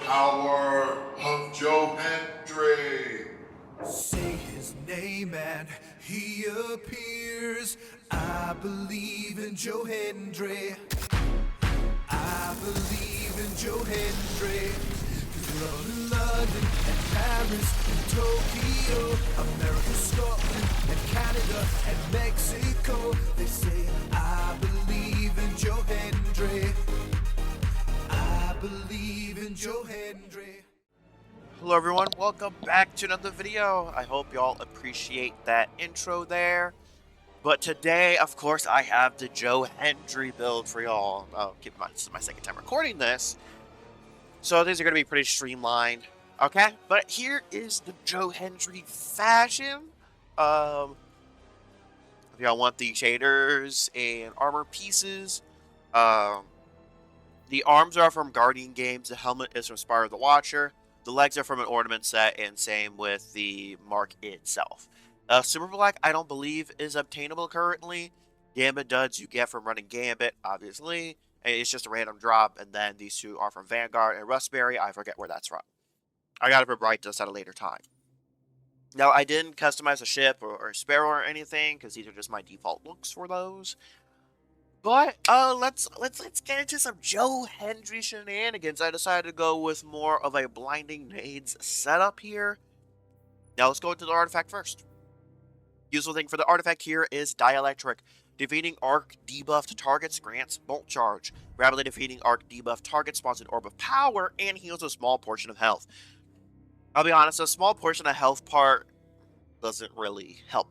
power of Joe Hendry. Say his name and he appears. I believe in Joe Hendry. I believe in Joe Hendry. 'Cause we're all in London and Paris and Tokyo, America, Scotland and Canada and Mexico. They say I believe in Joe Hendry. I believe in Joe Hendry. Hello everyone, welcome back to another video. I hope y'all appreciate that intro there. But today, of course, I have the Joe Hendry build for y'all. Oh, keep in mind, this is my second time recording this, so these are going to be pretty streamlined. Okay, but here is the Joe Hendry fashion. If y'all want the shaders and armor pieces, the arms are from Guardian Games, the helmet is from Spire of the Watcher. The legs are from an ornament set, and same with the mark itself. Super Black, I don't believe, is obtainable currently. Gambit Duds you get from running Gambit, obviously. It's just a random drop, and then these two are from Vanguard and Rustberry. I forget where that's from. I got it for Bright Dust at a later time. Now, I didn't customize a ship or a Sparrow or anything, because these are just my default looks for those. But let's get into some Joe Hendry shenanigans. I decided to go with more of a Blinding Nades setup here. Now let's go into the artifact first. Useful thing for the artifact here is Dielectric. Defeating arc debuffed targets grants Bolt Charge. Rapidly defeating arc debuffed targets spawns an Orb of Power and heals a small portion of health. I'll be honest, a small portion of health part doesn't really help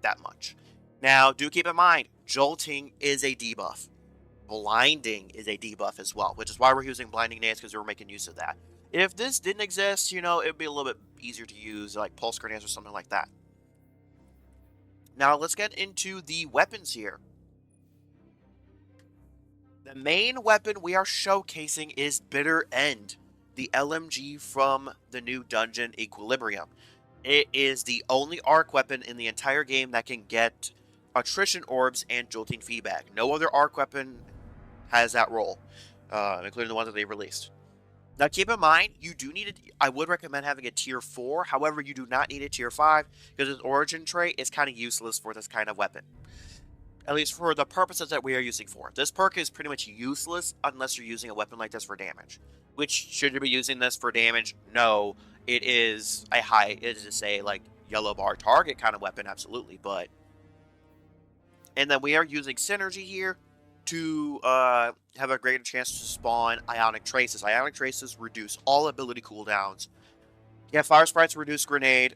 that much. Now, do keep in mind, Jolting is a debuff. Blinding is a debuff as well, which is why we're using Blinding Nades, because we're making use of that. If this didn't exist, you know, it would be a little bit easier to use, like Pulse Grenades or something like that. Now, let's get into the weapons here. The main weapon we are showcasing is Bitter End, the LMG from the new dungeon Equilibrium. It is the only arc weapon in the entire game that can get attrition orbs and jolting feedback. No other arc weapon has that role, including the ones that they released. Now keep in mind, you do need it. I would recommend having a tier 4, however you do not need a tier 5, because its origin trait is kind of useless for this kind of weapon. At least for the purposes that we are using for. This perk is pretty much useless unless you're using a weapon like this for damage. Which, should you be using this for damage? No, it is a high, it is a, like, yellow bar target kind of weapon, absolutely, but... And then we are using Synergy here to have a greater chance to spawn Ionic Traces. Ionic Traces reduce all ability cooldowns. Yeah, Fire Sprites reduce Grenade.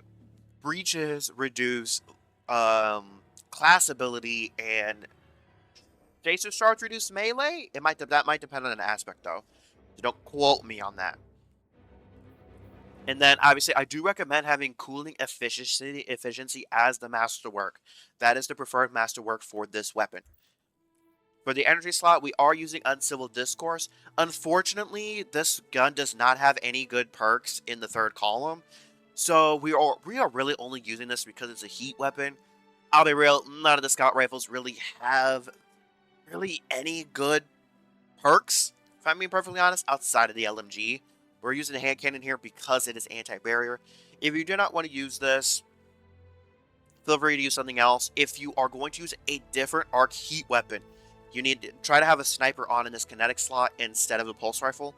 Breaches reduce class ability, and Chaser Shards reduce melee. That might depend on an aspect though. So don't quote me on that. And then, obviously, I do recommend having Cooling Efficiency as the Masterwork. That is the preferred Masterwork for this weapon. For the energy slot, we are using Uncivil Discourse. Unfortunately, this gun does not have any good perks in the third column. So we are really only using this because it's a heat weapon. I'll be real, none of the Scout Rifles really have any good perks, if I'm being perfectly honest, outside of the LMG. We're using the hand cannon here because it is anti-barrier. If you do not want to use this, feel free to use something else. If you are going to use a different arc heat weapon, you need to try to have a sniper on in this kinetic slot instead of a pulse rifle.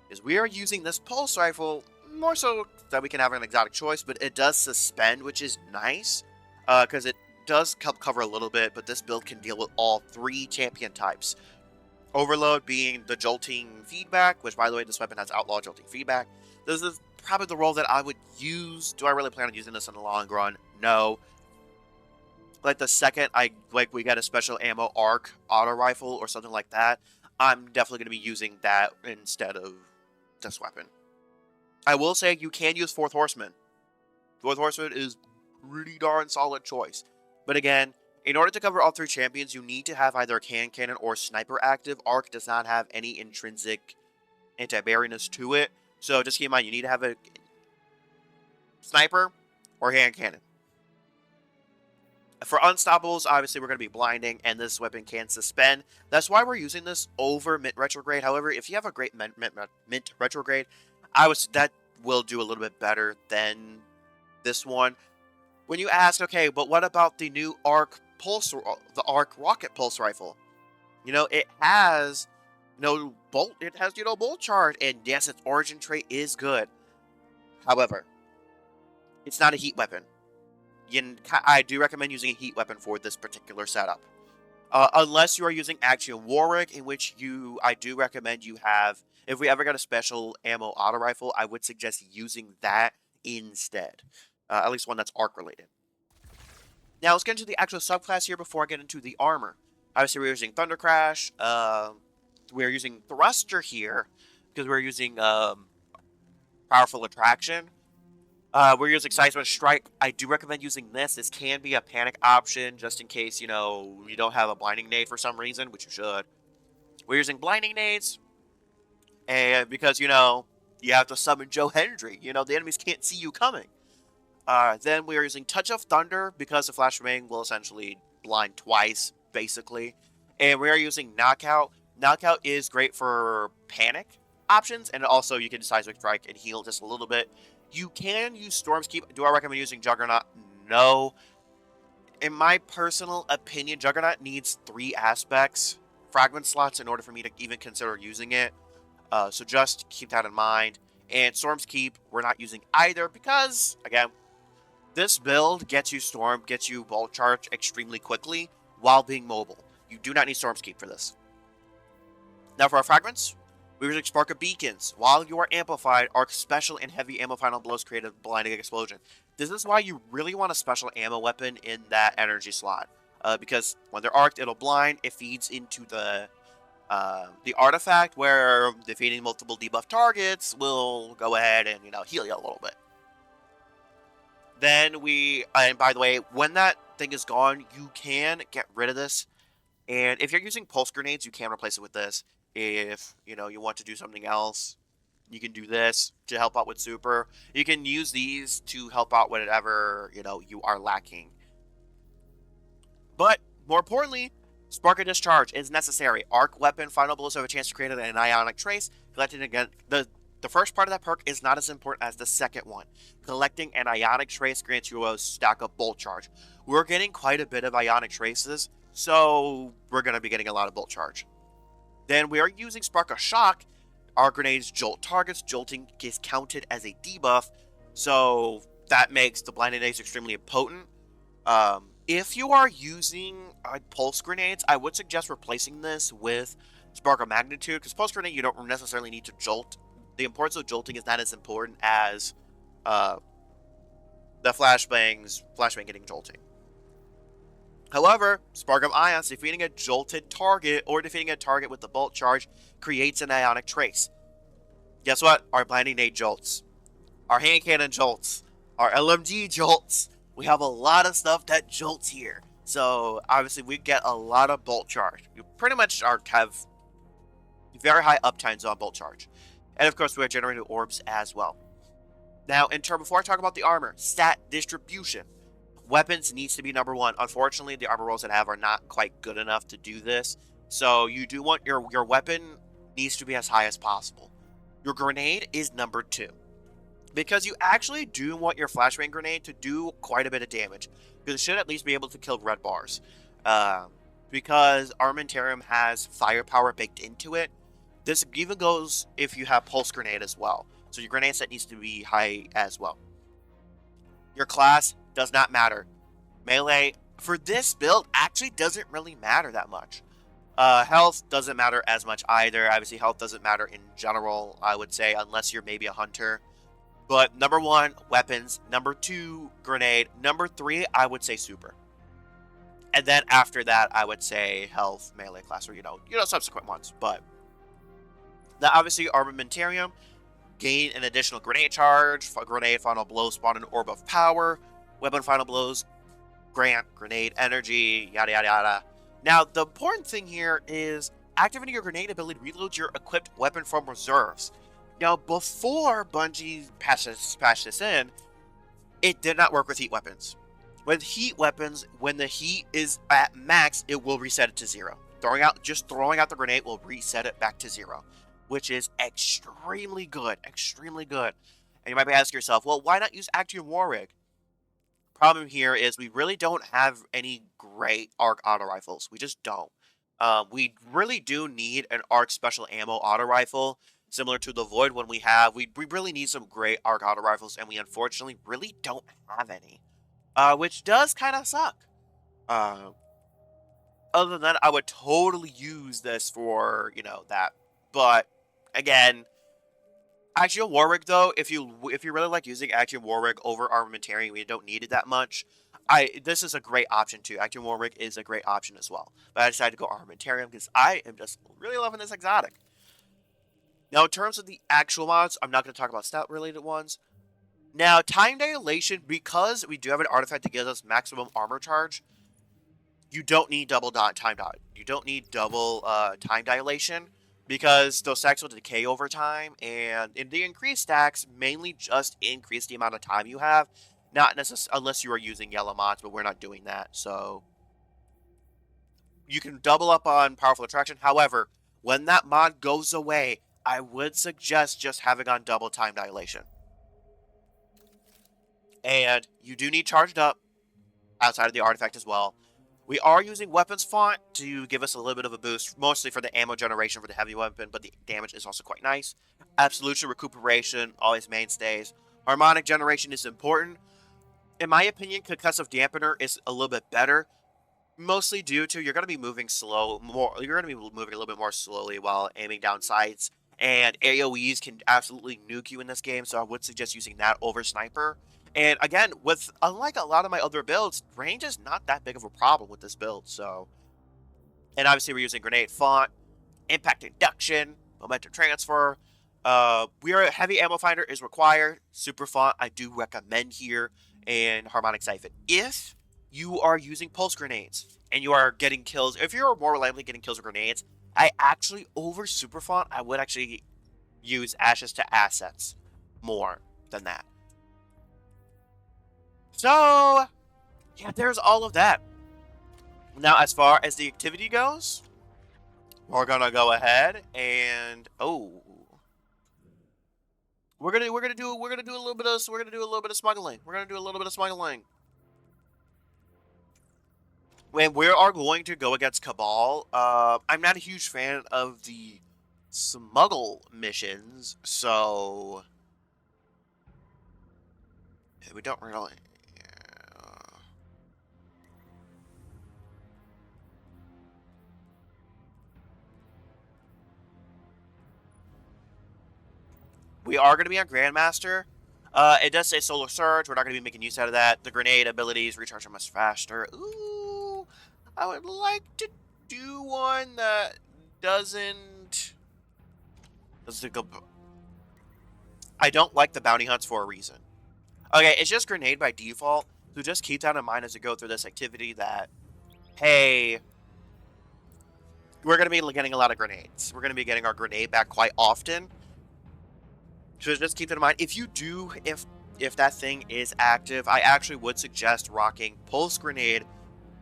Because we are using this pulse rifle more so that we can have an exotic choice, but it does suspend, which is nice. Because it does help cover a little bit, but this build can deal with all 3 champion types. Overload being the jolting feedback, which, by the way, this weapon has outlaw jolting feedback. This is probably the role that I would use. Do I really plan on using this in the long run? No. Like the second we get a special ammo arc auto rifle or something like that, I'm definitely going to be using that instead of this weapon. I will say you can use Fourth Horseman. Fourth Horseman is pretty darn solid choice. But again, in order to cover all 3 champions, you need to have either a hand cannon or sniper active. Arc does not have any intrinsic anti-barrierness to it. So just keep in mind, you need to have a sniper or hand cannon. For Unstoppables, obviously we're going to be blinding, and this weapon can suspend. That's why we're using this over Mint Retrograde. However, if you have a great Mint Retrograde, that will do a little bit better than this one. When you ask, okay, but what about the new the Arc Rocket Pulse Rifle? It has bolt charge, and yes, its origin trait is good. However, it's not a heat weapon. I do recommend using a heat weapon for this particular setup. Unless you are using Axiom Warwick, in which I do recommend you have, if we ever got a special ammo auto rifle, I would suggest using that instead. At least one that's arc related. Now let's get into the actual subclass here before I get into the armor. Obviously we're using Thunder Crash, we're using Thruster here, because we're using Powerful Attraction. We're using Seismic Strike. I do recommend using this. This can be a panic option, just in case, you don't have a Blinding Nade for some reason, which you should. We're using Blinding Nades, and because, you have to summon Joe Hendry. The enemies can't see you coming. Then we are using Touch of Thunder, because the Flashbang will essentially blind twice, basically. And we are using Knockout. Knockout is great for panic options, and also you can Seismic Strike and heal just a little bit. You can use Storm's Keep. Do I recommend using Juggernaut? No. In my personal opinion, Juggernaut needs 3 aspects, fragment slots, in order for me to even consider using it. So just keep that in mind. And Storm's Keep, we're not using either because, again, this build gets you Storm, gets you Bolt Charge extremely quickly while being mobile. You do not need Storm's Keep for this. Now for our fragments, we're using Spark of Beacons. While you are amplified, Arc Special and Heavy Ammo Final Blows create a blinding explosion. This is why you really want a special ammo weapon in that energy slot. Because when they're arced, it'll blind. It feeds into the artifact where defeating multiple debuff targets will go ahead and, heal you a little bit. Then and by the way, when that thing is gone, you can get rid of this. And if you're using pulse grenades, you can replace it with this. If, you want to do something else, you can do this to help out with super. You can use these to help out whatever, you are lacking. But, more importantly, Spark of Discharge is necessary. Arc Weapon Final Blows have a chance to create an Ionic Trace. Collecting again, the first part of that perk is not as important as the second one. Collecting an Ionic Trace grants you a stack of Bolt Charge. We're getting quite a bit of Ionic Traces, so we're going to be getting a lot of Bolt Charge. Then we are using Spark of Shock. Our grenades jolt targets. Jolting is counted as a debuff, so that makes the Blinding Nades extremely potent. If you are using pulse grenades, I would suggest replacing this with Spark of Magnitude, because pulse grenade you don't necessarily need to jolt. The importance of jolting is not as important as the flashbang getting jolting. However, Spark of Ions, defeating a jolted target or defeating a target with the Bolt Charge creates an Ionic Trace. Guess what? Our Blinding Nade jolts. Our Hand Cannon jolts. Our LMG jolts. We have a lot of stuff that jolts here. So, obviously, we get a lot of Bolt Charge. We pretty much have very high uptimes on Bolt Charge. And, of course, we are generating orbs as well. Now, before I talk about the armor, stat distribution. Weapons needs to be number 1. Unfortunately, the armor rolls that I have are not quite good enough to do this. So you do want your weapon needs to be as high as possible. Your grenade is number 2. Because you actually do want your flashbang grenade to do quite a bit of damage. Because it should at least be able to kill red bars. Because Armamentarium has firepower baked into it. This even goes if you have pulse grenade as well. So your grenade set needs to be high as well. Your class does not matter. Melee, for this build, actually doesn't really matter that much. Health doesn't matter as much either. Obviously, health doesn't matter in general, I would say, unless you're maybe a hunter. But number 1, weapons. Number 2, grenade. Number 3, I would say super. And then after that, I would say health, melee class, or, subsequent ones. But now, obviously, Armamentarium, gain an additional grenade charge. Grenade Final Blow, spawn an Orb of Power. Weapon Final Blows, grant grenade energy, yada yada yada. Now, the important thing here is activating your grenade ability reloads your equipped weapon from reserves. Now, before Bungie patched this in, it did not work with heat weapons. With heat weapons, when the heat is at max, it will reset it to 0. Throwing out the grenade will reset it back to 0. which is extremely good, extremely good. And you might be asking yourself, well, why not use Action Warwick? Problem here is we really don't have any great arc auto rifles. We just don't. We really do need an arc special ammo auto rifle, similar to the Void one we have. We really need some great arc auto rifles, and we unfortunately really don't have any, which does kind of suck. Uh, Other than that, I would totally use this for, that. But again, Action Warwick though, if you really like using Action Warwick over Armamentarium, you don't need it that much. This is a great option too. Action Warwick is a great option as well. But I decided to go Armamentarium because I am just really loving this exotic. Now, in terms of the actual mods, I'm not going to talk about stat related ones. Now, time dilation, because we do have an artifact that gives us maximum armor charge, you don't need double time dot. You don't need double time dilation because those stacks will decay over time, and in the increased stacks mainly just increase the amount of time you have, not necessarily unless you are using yellow mods, but we're not doing that. So you can double up on powerful attraction. However, when that mod goes away, I would suggest just having on double time dilation. And you do need charged up outside of the artifact as well. We are using weapons font to give us a little bit of a boost, mostly for the ammo generation for the heavy weapon, but the damage is also quite nice. Absolution, recuperation, always mainstays. Harmonic generation is important. In my opinion, concussive dampener is a little bit better, mostly due to you're going to be moving you're going to be moving a little bit more slowly while aiming down sights, and AoEs can absolutely nuke you in this game, so I would suggest using that over sniper. And again, unlike a lot of my other builds, range is not that big of a problem with this build. So, and obviously we're using grenade font, impact induction, momentum transfer. Heavy ammo finder is required. Super font I do recommend here, and harmonic siphon. If you are using pulse grenades and you are getting kills, if you're more likely getting kills with grenades, I actually over super font I would actually use ashes to assets more than that. So, yeah, there's all of that. Now, as far as the activity goes, we're gonna go ahead and we're gonna do a little bit of smuggling. We're gonna do a little bit of smuggling. When we are going to go against Cabal, I'm not a huge fan of the smuggle missions, so we don't really. We are going to be on Grandmaster. It does say Solar Surge. We're not going to be making use out of that. The grenade abilities recharge are much faster. Ooh, I would like to do one that doesn't go. I don't like the bounty hunts for a reason. Okay, it's just grenade by default. So just keep that in mind as you go through this activity that, hey, we're going to be getting a lot of grenades. We're going to be getting our grenade back quite often. So just keep that in mind. If that thing is active, I actually would suggest rocking Pulse Grenade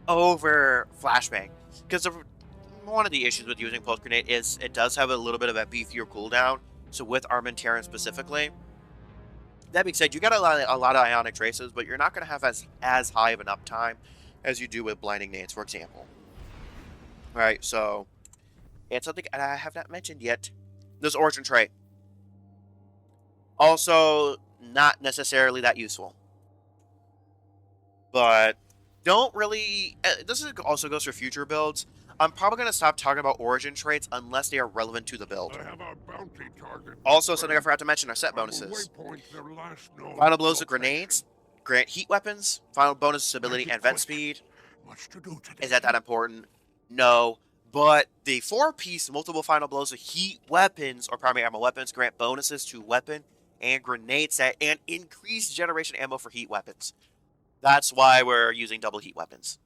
over Flashbang. Because one of the issues with using Pulse Grenade is it does have a little bit of a beefier cooldown. So with Armamentarium specifically. That being said, you got a lot of Ionic Traces, but you're not going to have as high of an uptime as you do with Blinding Nades, for example. Alright, so, and something I have not mentioned yet, this Origin trait. Also, not necessarily that useful. But don't really. This also goes for future builds. I'm probably going to stop talking about origin traits unless they are relevant to the build. I have our bounty target. Also, something I forgot to mention are set bonuses. Final blows of grenades, grant heat weapons, final bonus ability and vent speed. Much to do today. Is that important? No. But the 4-piece multiple final blows of heat weapons or primary ammo weapons grant bonuses to weapon and grenade set and increase generation ammo for heat weapons. That's why we're using double heat weapons,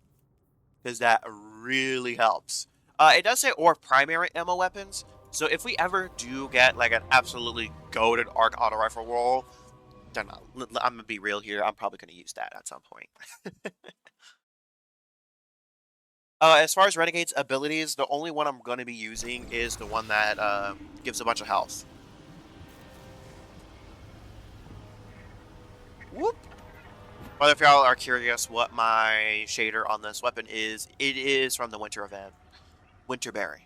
because that really helps. It does say or primary ammo weapons, so if we ever do get like an absolutely goated arc auto rifle roll, then I'm gonna be real here, I'm probably gonna use that at some point. As far as Renegade's abilities, the only one I'm going to be using is the one that gives a bunch of health. Whoop! But if y'all are curious what my shader on this weapon is, it is from the Winter event. Winterberry.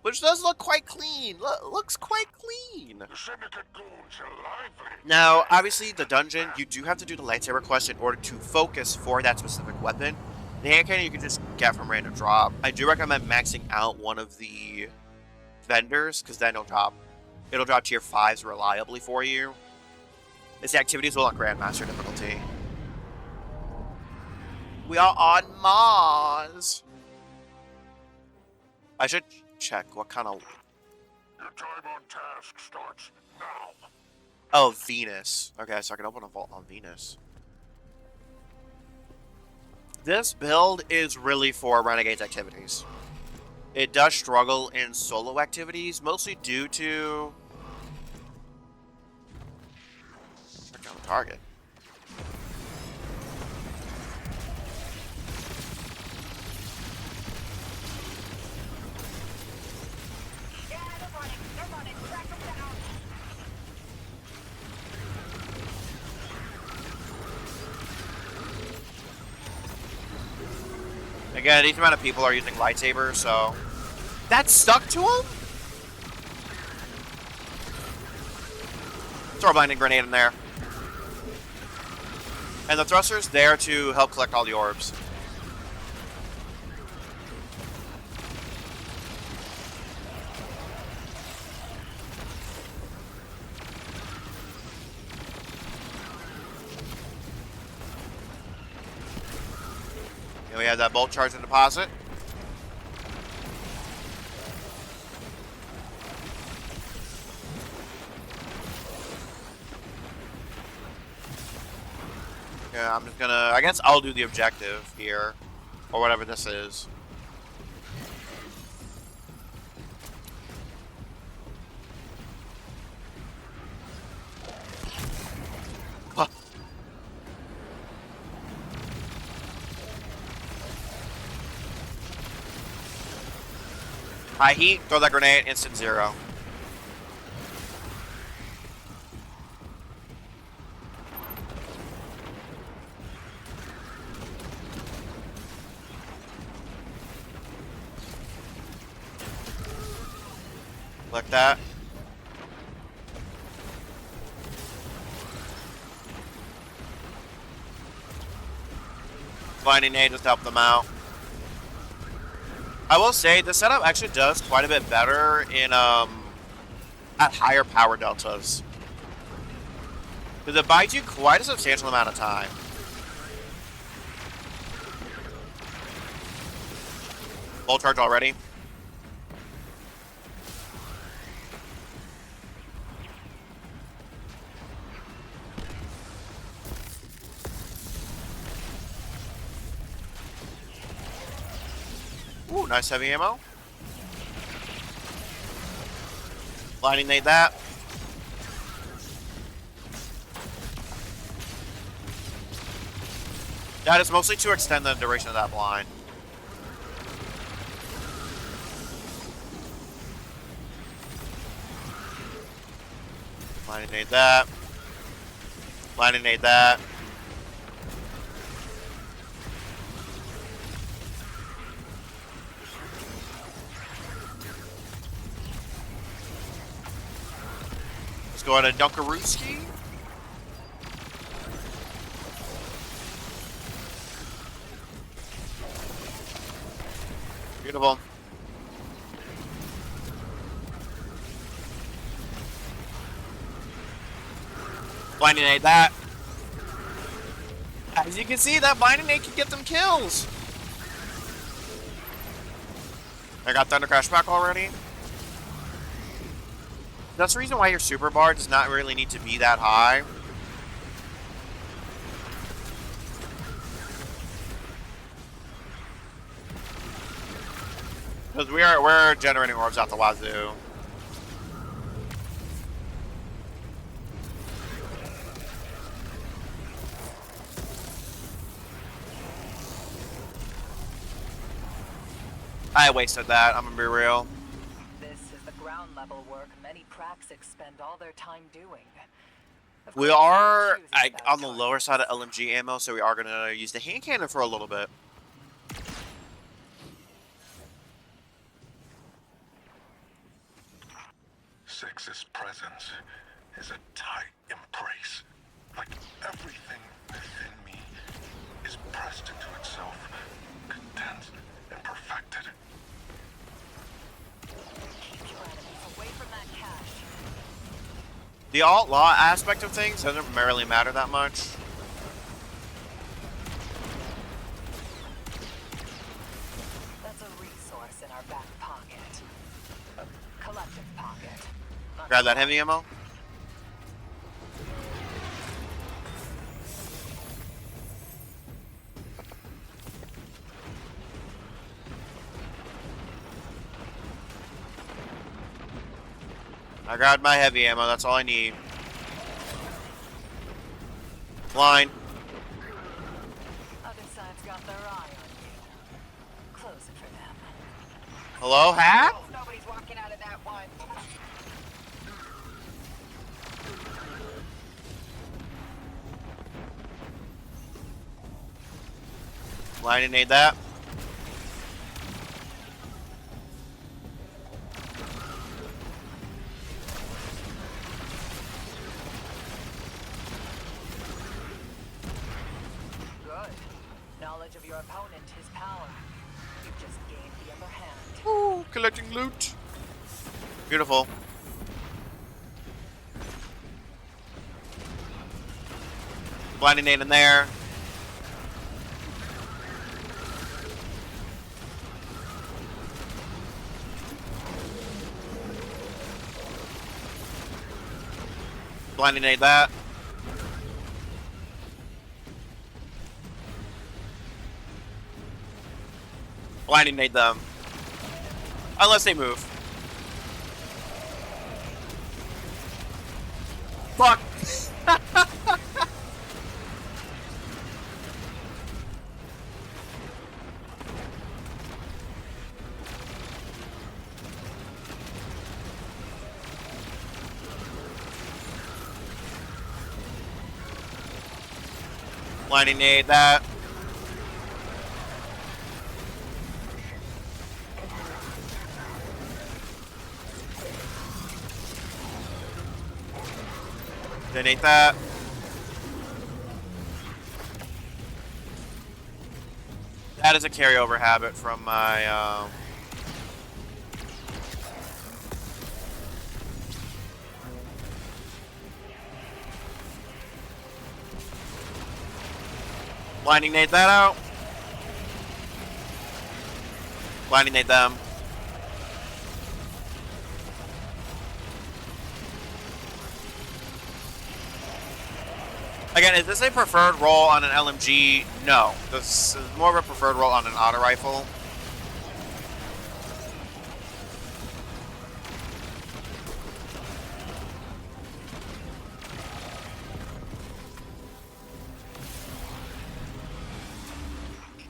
Which does look quite clean. Looks quite clean. The Syndicate goons are lively. Now, obviously, the dungeon, you do have to do the lightsaber quest in order to focus for that specific weapon. The hand cannon you can just get from random drop. I do recommend maxing out one of the vendors, because then it'll drop tier 5s reliably for you. It's the activities will on Grandmaster difficulty. We are on Mars. I should check what kind of... Your time on task starts now. Oh, Venus. Okay, so I can open a vault on Venus. This build is really for Renegade's activities. It does struggle in solo activities, mostly due to... Check on the target. Yeah, they're running, track them down. Again, these amount of people are using lightsabers, so... That stuck to him? Throw a blinding grenade in there. And the thruster's there to help collect all the orbs. And we have that bolt charge and deposit. Yeah, I'm just gonna... I guess I'll do the objective here. Or whatever this is. Huh. High heat, throw that grenade, instant 0. Like that. Blinding nade just to help them out. I will say the setup actually does quite a bit better in at higher power deltas. Because it buys you quite a substantial amount of time. Full charge already. Ooh, nice heavy ammo. Blinding nade that. That is mostly to extend the duration of that blind. Blinding nade that. Blinding nade that. Go to Dunkarooski. Beautiful. Blinding nade that. As you can see, that blinding nade can get them kills. I got Thunder Crash back already. That's the reason why your super bar does not really need to be that high. Because we're generating orbs out the wazoo. I wasted that, I'm gonna be real. This is the ground level work many praxics spend all their time doing. Of We course, are choosing on about the time. lower side of LMG ammo, so we are gonna use the hand cannon for a little bit. Six's presence is a tight embrace. Like everything within me is pressed into itself, condensed and perfected. Keep your enemies away from that cache. The outlaw aspect of things doesn't really matter that much. That's a resource in our back pocket. A collective pocket. Not Grab that heavy ammo. I grabbed my heavy ammo, that's all I need. Line. Other side's got their eye on you. Close it for them. Hello, hat? Oh, nobody's walking out of that one. Line need that. Good. Knowledge of your opponent is power. You've just gained the upper hand. Ooh, collecting loot. Beautiful. Blinding nade in there. Blinding nade that. Blinding nade them. Unless they move. Fuck! Blinding nade that. Detonate that. That is a carryover habit from my blinding nade that out. Blinding nade them. Again, is this a preferred roll on an LMG? No. This is more of a preferred roll on an auto rifle.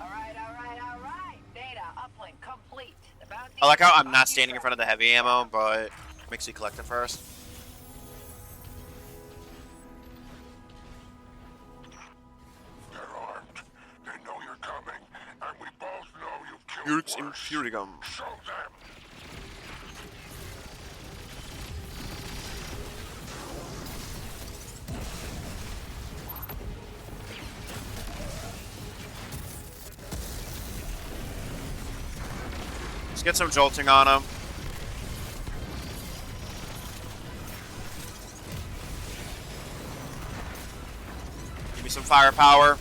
All right. Data uplink complete. The bounty I like how I'm on not you standing in front of the heavy ammo, but makes me collect it first. They're armed. They know you're coming, and we both know you've killed Yurt's worse. Impurigum. Show them. Let's get some jolting on him. Give me some firepower.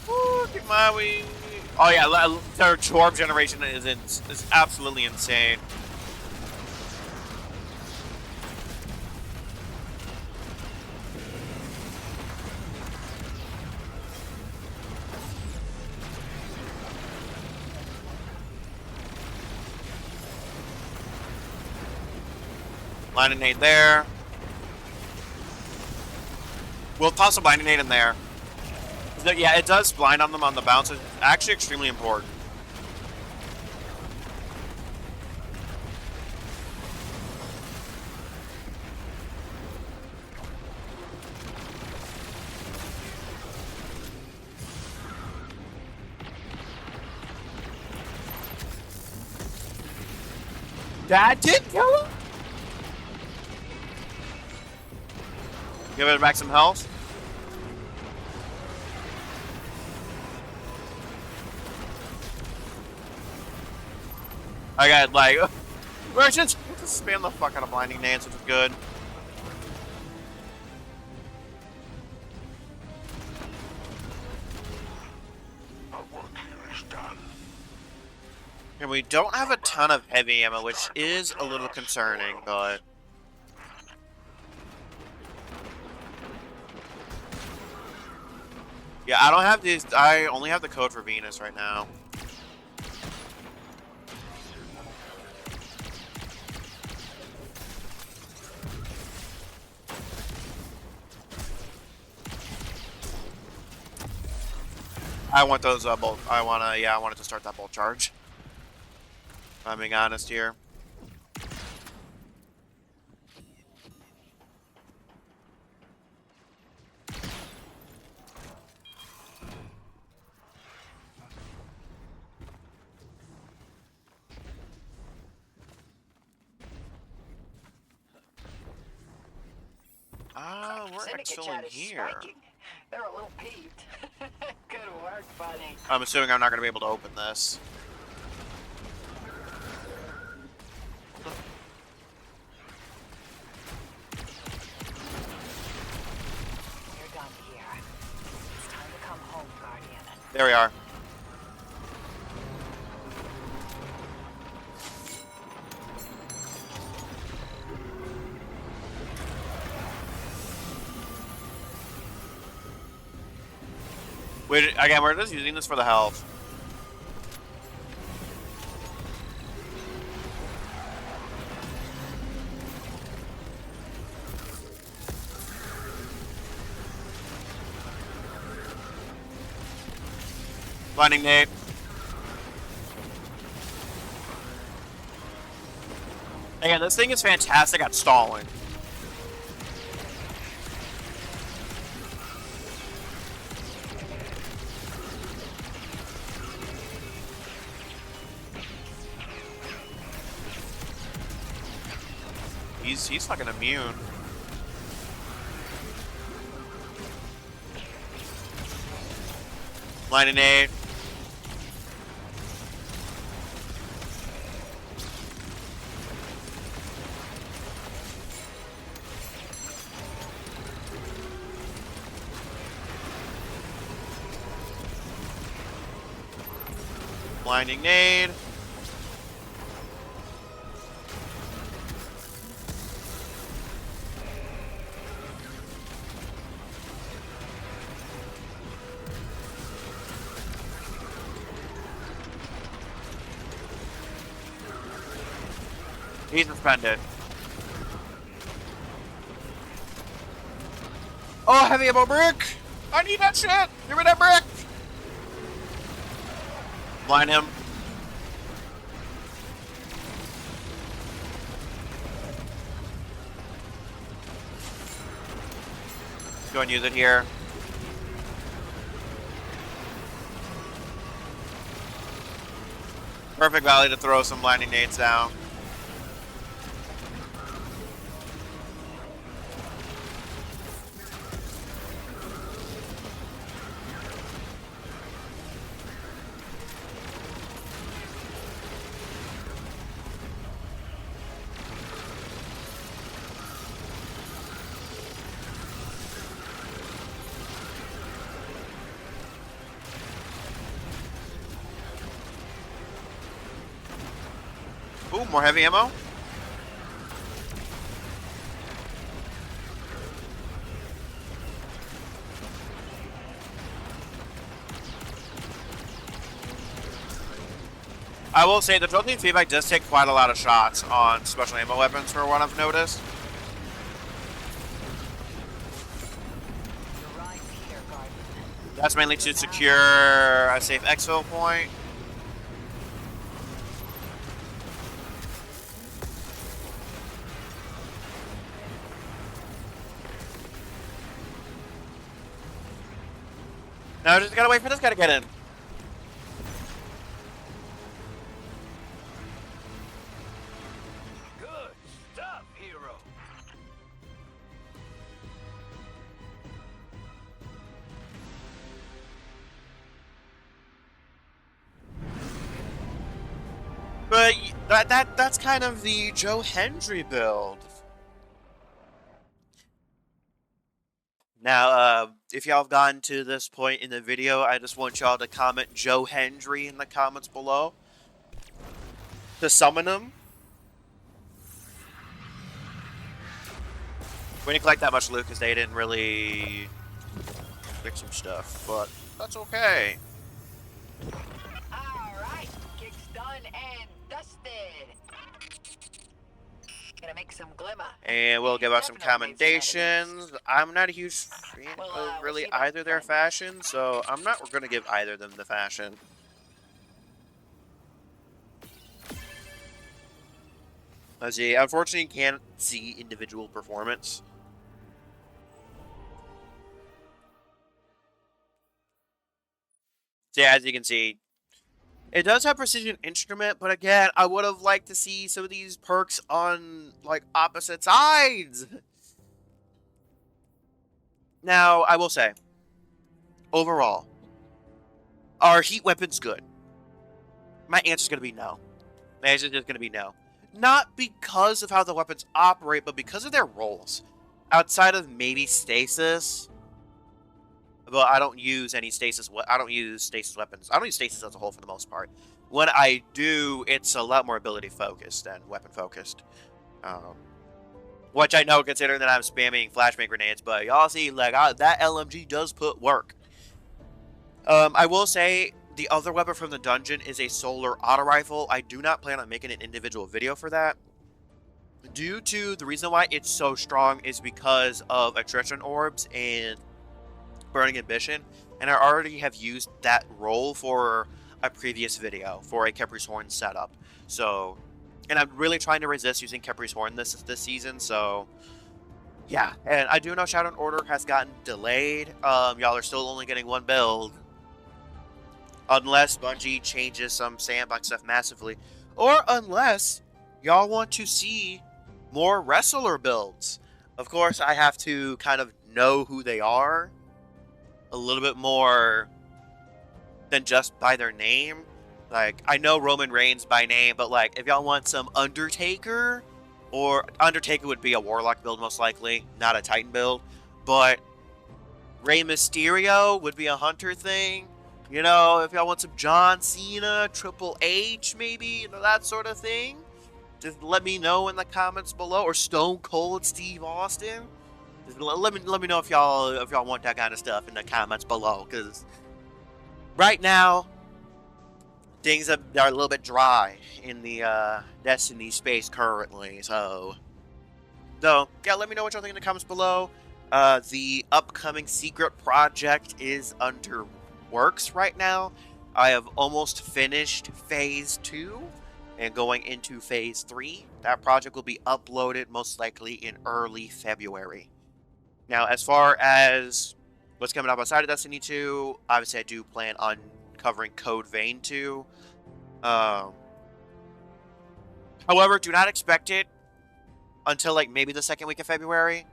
Woo, get my wee. Oh yeah, their orb generation is absolutely insane. Blinding nade there. We'll toss a blinding nade in there. Yeah, it does blind on them on the bounce. It's actually extremely important. That did kill him? Give it back some health. I got like we're just spam the fuck out of blinding nades, which is good. Our work here is done. And we don't have a ton of heavy ammo, which is a little concerning, but yeah, I don't have these. I only have the code for Venus right now. I want those bolt. I wanted to start that bolt charge. If I'm being honest here. We're Syndicate actually chat is here. spiking. They're a little peeved. Good work, buddy. I'm assuming I'm not going to be able to open this. You're done here. It's time to come home, Guardian. There we are. Wait, again, we're just using this for the health. Blinding nade. Again, this thing is fantastic at stalling. He's fucking immune. Blinding nade. Blinding nade. He's suspended. Oh, heavy ammo brick! I need that shit! Give me that brick! Blind him. Go and use it here. Perfect valley to throw some blinding nades down. Ooh, more heavy ammo. I will say the tilting feedback does take quite a lot of shots on special ammo weapons for what I've noticed. Your ride's here, Guardian. That's mainly to secure a safe exfil point. Now I just gotta wait for this guy to get in. Good stuff, hero. But that's kind of the Joe Hendry build. Now, if y'all have gotten to this point in the video, I just want y'all to comment Joe Hendry in the comments below to summon him. We didn't collect that much loot because they didn't really fix some stuff, but that's okay. Alright, gig's done and dusted. Gonna make some glimmer. And we'll give out some Definitely commendations. I'm not a huge fan Well, of we'll really see about either their then. fashion, so I'm not going to give either of them the fashion. Let's see, unfortunately, you can't see individual performance. So yeah, as you can see, it does have precision instrument, but again, I would have liked to see some of these perks on, like, opposite sides. Now, I will say, overall, are heat weapons good? My answer's going to be no. My answer's just going to be no. Not because of how the weapons operate, but because of their roles. Outside of maybe stasis, but I don't use any stasis. I don't use stasis weapons. I don't use stasis as a whole for the most part. When I do, it's a lot more ability focused than weapon focused. Which I know, considering that I'm spamming flashbang grenades, but y'all see, like, that LMG does put work. I will say the other weapon from the dungeon is a solar auto rifle. I do not plan on making an individual video for that. Due to the reason why it's so strong is because of attrition orbs and burning ambition, and I already have used that role for a previous video for a Khepri's Horn setup. So, and I'm really trying to resist using Khepri's Horn this season. So, yeah. And I do know Shadow Order has gotten delayed. Y'all are still only getting one build, unless Bungie changes some sandbox stuff massively, or unless y'all want to see more wrestler builds. Of course, I have to kind of know who they are a little bit more than just by their name. Like, I know Roman Reigns by name, but like, if y'all want some Undertaker, or Undertaker would be a Warlock build most likely, not a Titan build, but Rey Mysterio would be a Hunter thing. You know, if y'all want some John Cena, Triple H maybe, you know, that sort of thing, just let me know in the comments below. Or Stone Cold Steve Austin. Let me know if y'all want that kind of stuff in the comments below, because right now things are a little bit dry in the Destiny space currently. So yeah, let me know what y'all think in the comments below. The upcoming secret project is under works right now. I have almost finished phase 2 and going into phase 3. That project will be uploaded most likely in early February. Now, as far as what's coming up outside of Destiny 2, obviously I do plan on covering Code Vein 2. However, do not expect it until like maybe the second week of February.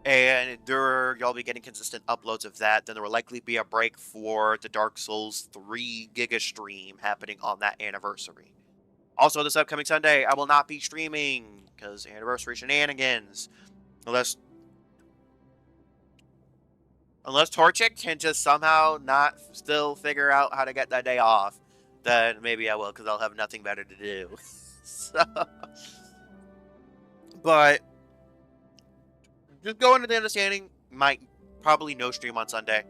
And y'all be getting consistent uploads of that. Then there will likely be a break for the Dark Souls 3 Giga stream happening on that anniversary. Also, this upcoming Sunday, I will not be streaming because anniversary shenanigans. Unless Torchic can just somehow not still figure out how to get that day off, then maybe I will, because I'll have nothing better to do. So, but just go into the understanding, probably no stream on Sunday.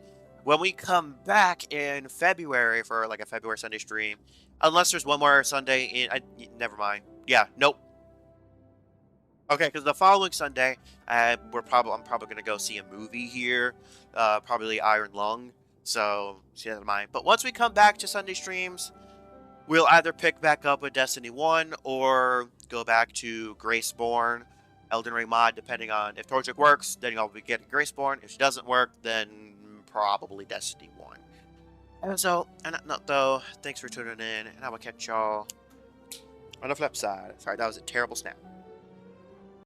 When we come back in February for like a February Sunday stream, Unless there's one more Sunday in. Never mind. Yeah, nope. Okay, because the following Sunday, I'm probably gonna go see a movie here, probably Iron Lung. So keep that in mind. But once we come back to Sunday streams, we'll either pick back up with Destiny 1 or go back to Graceborn, Elden Ring mod, depending on if Torchic works. Then I'll be getting Graceborn. If she doesn't work, then probably Destiny 1. And so, though, thanks for tuning in, and I will catch y'all on the flip side. Sorry, that was a terrible snap.